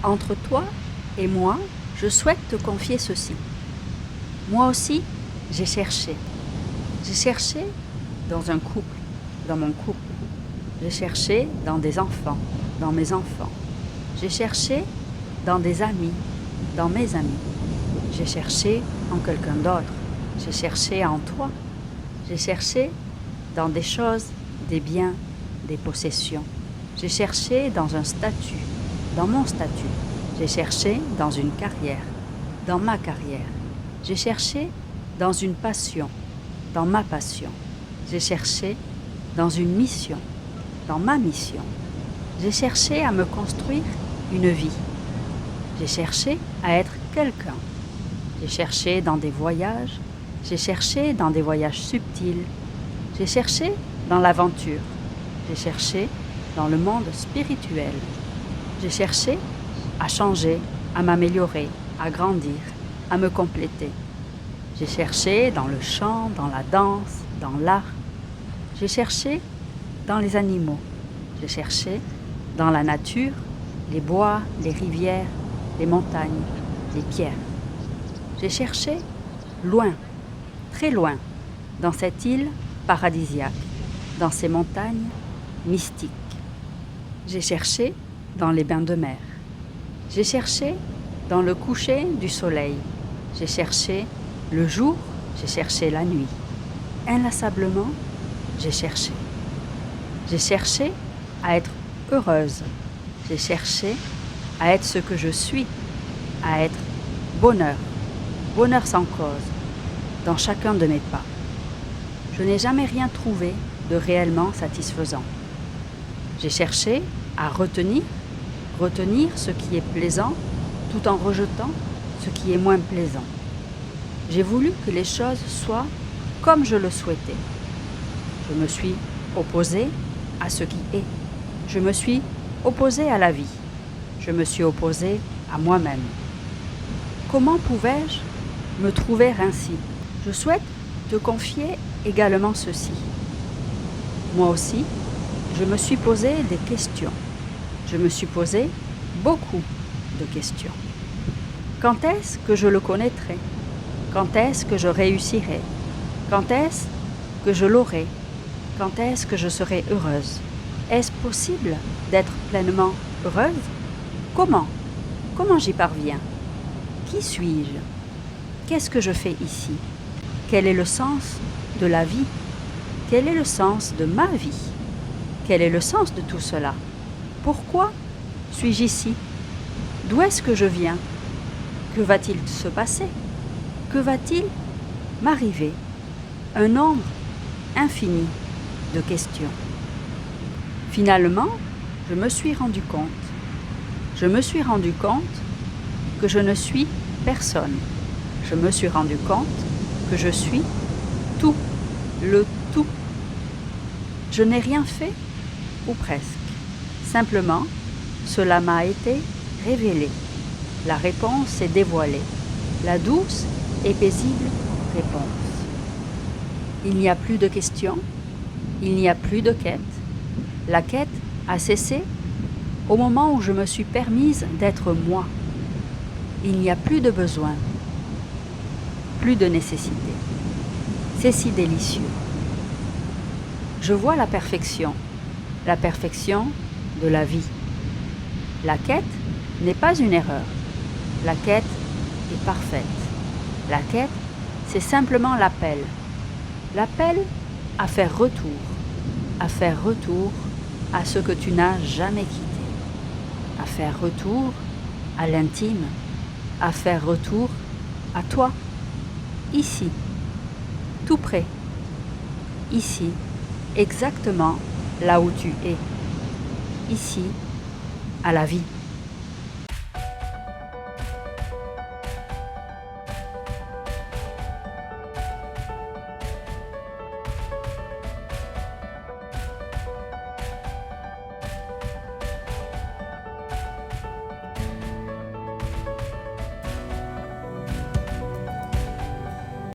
Entre toi et moi, je souhaite te confier ceci. Moi aussi, j'ai cherché. J'ai cherché dans un couple, dans mon couple. J'ai cherché dans des enfants, dans mes enfants. J'ai cherché dans des amis, dans mes amis. J'ai cherché en quelqu'un d'autre. J'ai cherché en toi. J'ai cherché dans des choses, des biens, des possessions. J'ai cherché dans un statut, dans mon statut. J'ai cherché dans une carrière, dans ma carrière. J'ai cherché dans une passion, dans ma passion. J'ai cherché dans une mission, dans ma mission. J'ai cherché à me construire une vie. J'ai cherché à être quelqu'un. J'ai cherché dans des voyages. J'ai cherché dans des voyages subtils. J'ai cherché dans l'aventure. J'ai cherché dans le monde spirituel. J'ai cherché à changer, à m'améliorer, à grandir, à me compléter. J'ai cherché dans le chant, dans la danse, dans l'art. J'ai cherché dans les animaux. J'ai cherché dans la nature, les bois, les rivières, les montagnes, les pierres. J'ai cherché loin, très loin, dans cette île paradisiaque, dans ces montagnes mystiques. J'ai cherché dans les bains de mer. J'ai cherché dans le coucher du soleil. J'ai cherché le jour, j'ai cherché la nuit. Inlassablement, j'ai cherché. J'ai cherché à être heureuse. J'ai cherché à être ce que je suis, à être bonheur, bonheur sans cause, dans chacun de mes pas. Je n'ai jamais rien trouvé de réellement satisfaisant. J'ai cherché à retenir ce qui est plaisant tout en rejetant ce qui est moins plaisant. J'ai voulu que les choses soient comme je le souhaitais. Je me suis opposée à ce qui est. Je me suis opposée à la vie. Je me suis opposée à moi-même. Comment pouvais-je me trouver ainsi? Je souhaite te confier également ceci. Moi aussi, je me suis posé des questions. Je me suis posé beaucoup de questions. Quand est-ce que je le connaîtrai? Quand est-ce que je réussirai? Quand est-ce que je l'aurai? Quand est-ce que je serai heureuse? Est-ce possible d'être pleinement heureuse? Comment? Comment j'y parviens? Qui suis-je? Qu'est-ce que je fais ici? Quel est le sens de la vie? Quel est le sens de ma vie? Quel est le sens de tout cela? Pourquoi suis-je ici? D'où est-ce que je viens? Que va-t-il se passer? Que va-t-il m'arriver? Un nombre infini de questions. Finalement, je me suis rendu compte. Je me suis rendu compte que je ne suis personne. Je me suis rendu compte que je suis tout, le tout. Je n'ai rien fait, ou presque. Simplement, cela m'a été révélé. La réponse est dévoilée. La douce et paisible réponse. Il n'y a plus de questions, il n'y a plus de quête. La quête a cessé au moment où je me suis permise d'être moi. Il n'y a plus de besoin, plus de nécessité. C'est si délicieux. Je vois la perfection de la vie. La quête n'est pas une erreur. La quête est parfaite. La quête, c'est simplement l'appel. L'appel à faire retour à ce que tu n'as jamais quitté, à faire retour à l'intime, à faire retour à toi, ici, tout près, ici, exactement là où tu es, ici, à la vie.